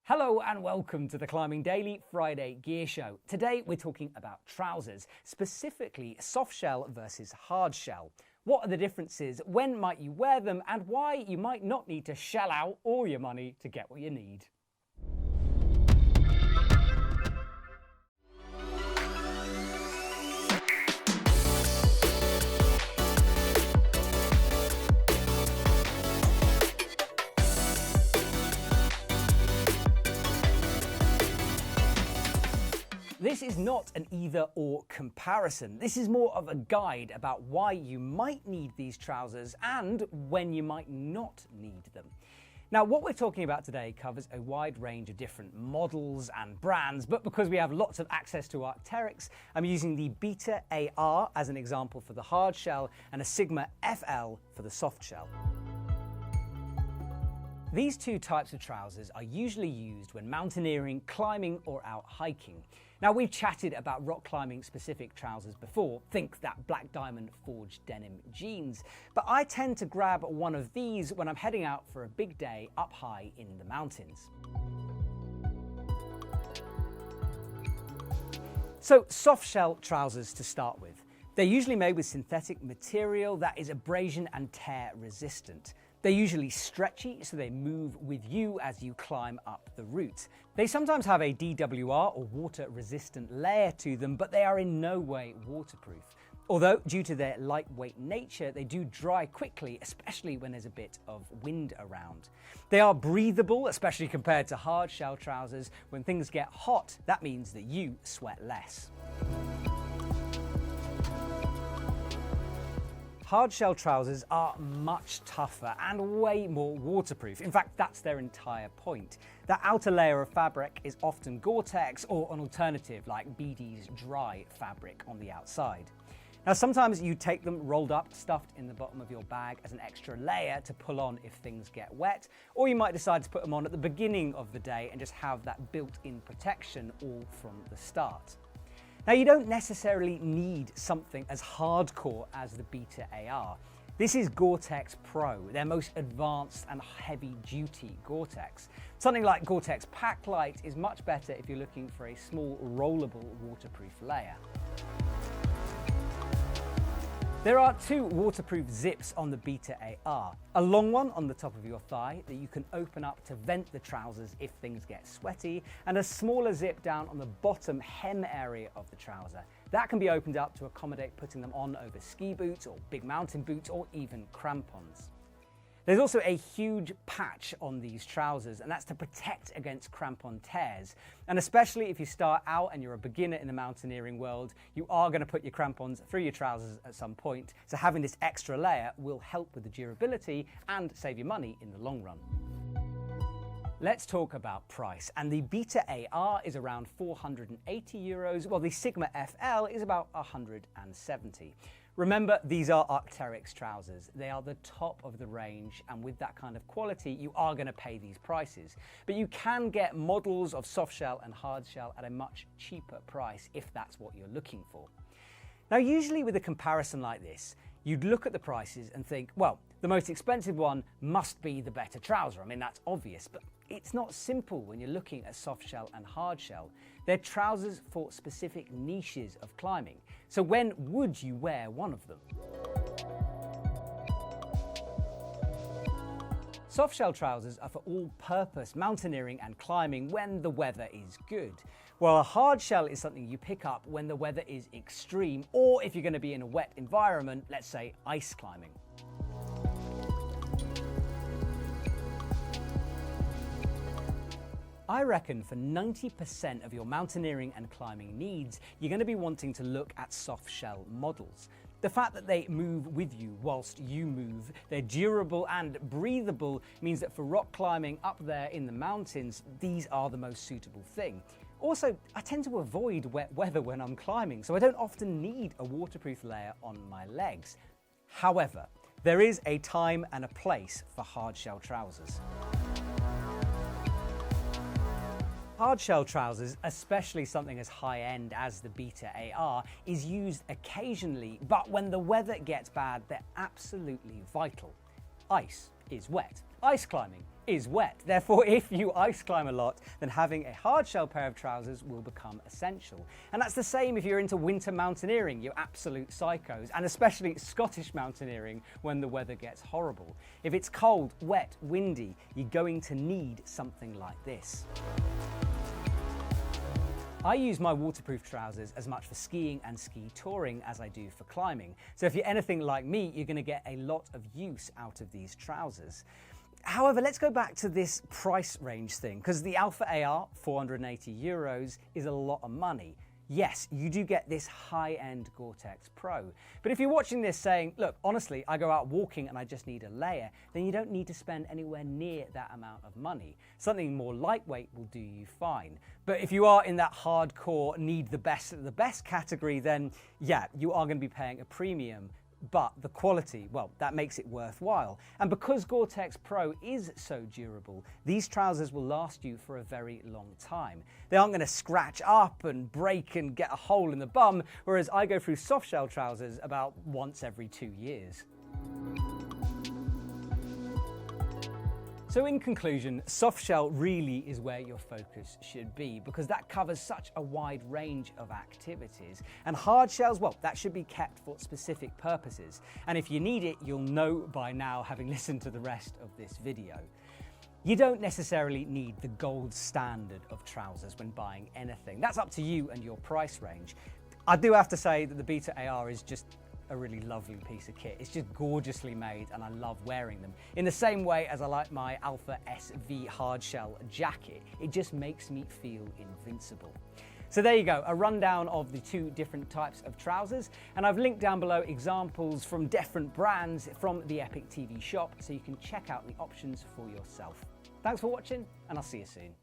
Hello and welcome to the Climbing Daily Friday Gear Show. Today we're talking about trousers, specifically softshell versus hardshell. What are the differences, when might you wear them, and why you might not need to shell out all your money to get what you need. This is not an either-or comparison. This is more of a guide about why you might need these trousers and when you might not need them. Now, what we're talking about today covers a wide range of different models and brands, but because we have lots of access to Arc'teryx, I'm using the Beta AR as an example for the hardshell and a Sigma FL for the softshell. These two types of trousers are usually used when mountaineering, climbing, or out hiking. Now, we've chatted about rock climbing specific trousers before, think that black diamond forged denim jeans, but I tend to grab one of these when I'm heading out for a big day up high in the mountains. So, softshell trousers to start with. They're usually made with synthetic material that is abrasion and tear resistant. They're usually stretchy, so they move with you as you climb up the route. They sometimes have a DWR or water-resistant layer to them, but they are in no way waterproof. Although, due to their lightweight nature, they do dry quickly, especially when there's a bit of wind around. They are breathable, especially compared to hardshell trousers. When things get hot, that means that you sweat less. Hardshell trousers are much tougher and way more waterproof. In fact, that's their entire point. The outer layer of fabric is often Gore-Tex or an alternative like BD's dry fabric on the outside. Now, sometimes you take them rolled up, stuffed in the bottom of your bag as an extra layer to pull on if things get wet, or you might decide to put them on at the beginning of the day and just have that built-in protection all from the start. Now, you don't necessarily need something as hardcore as the Beta AR. This is Gore-Tex Pro, their most advanced and heavy-duty Gore-Tex. Something like Gore-Tex Pack Light is much better if you're looking for a small, rollable, waterproof layer. There are two waterproof zips on the Beta AR. A long one on the top of your thigh that you can open up to vent the trousers if things get sweaty, and a smaller zip down on the bottom hem area of the trouser. That can be opened up to accommodate putting them on over ski boots or big mountain boots or even crampons. There's also a huge patch on these trousers, and that's to protect against crampon tears. And especially if you start out and you're a beginner in the mountaineering world, you are going to put your crampons through your trousers at some point. So having this extra layer will help with the durability and save you money in the long run. Let's talk about price, and the Beta AR is around €480, while the Sigma FL is about 170. Remember, these are Arc'teryx trousers. They are the top of the range, and with that kind of quality, you are going to pay these prices. But you can get models of softshell and hardshell at a much cheaper price if that's what you're looking for. Now, usually with a comparison like this, you'd look at the prices and think, well, the most expensive one must be the better trouser. I mean, that's obvious, but it's not simple when you're looking at softshell and hardshell. They're trousers for specific niches of climbing. So when would you wear one of them? Softshell trousers are for all-purpose mountaineering and climbing when the weather is good, while a hardshell is something you pick up when the weather is extreme, or if you're going to be in a wet environment, let's say ice climbing. I reckon for 90% of your mountaineering and climbing needs, you're going to be wanting to look at softshell models. The fact that they move with you whilst you move, they're durable and breathable, means that for rock climbing up there in the mountains, these are the most suitable thing. Also, I tend to avoid wet weather when I'm climbing, so I don't often need a waterproof layer on my legs. However, there is a time and a place for hardshell trousers. Hardshell trousers, especially something as high-end as the Beta AR, is used occasionally, but when the weather gets bad, they're absolutely vital. Ice is wet. Ice climbing is wet. Therefore, if you ice climb a lot, then having a hardshell pair of trousers will become essential. And that's the same if you're into winter mountaineering, you absolute psychos, and especially Scottish mountaineering when the weather gets horrible. If it's cold, wet, windy, you're going to need something like this. I use my waterproof trousers as much for skiing and ski touring as I do for climbing. So if you're anything like me, you're going to get a lot of use out of these trousers. However, let's go back to this price range thing, because the Alpha AR, €480, is a lot of money. Yes, you do get this high-end Gore-Tex Pro. But if you're watching this saying, look, honestly, I go out walking and I just need a layer, then you don't need to spend anywhere near that amount of money. Something more lightweight will do you fine. But if you are in that hardcore need the best of the best category, then yeah, you are going to be paying a premium. But the quality, well, that makes it worthwhile. And because Gore-Tex Pro is so durable, these trousers will last you for a very long time. They aren't going to scratch up and break and get a hole in the bum, whereas I go through softshell trousers about once every 2 years. So in conclusion, softshell really is where your focus should be, because that covers such a wide range of activities. And hardshells, well, that should be kept for specific purposes. And if you need it, you'll know by now, having listened to the rest of this video. You don't necessarily need the gold standard of trousers when buying anything. That's up to you and your price range. I do have to say that the Beta AR is just a really lovely piece of kit. It's just gorgeously made and I love wearing them. In the same way as I like my Alpha SV hardshell jacket, it just makes me feel invincible. So there you go, a rundown of the 2 different types of trousers, and I've linked down below examples from different brands from the EpicTV shop so you can check out the options for yourself. Thanks for watching, and I'll see you soon.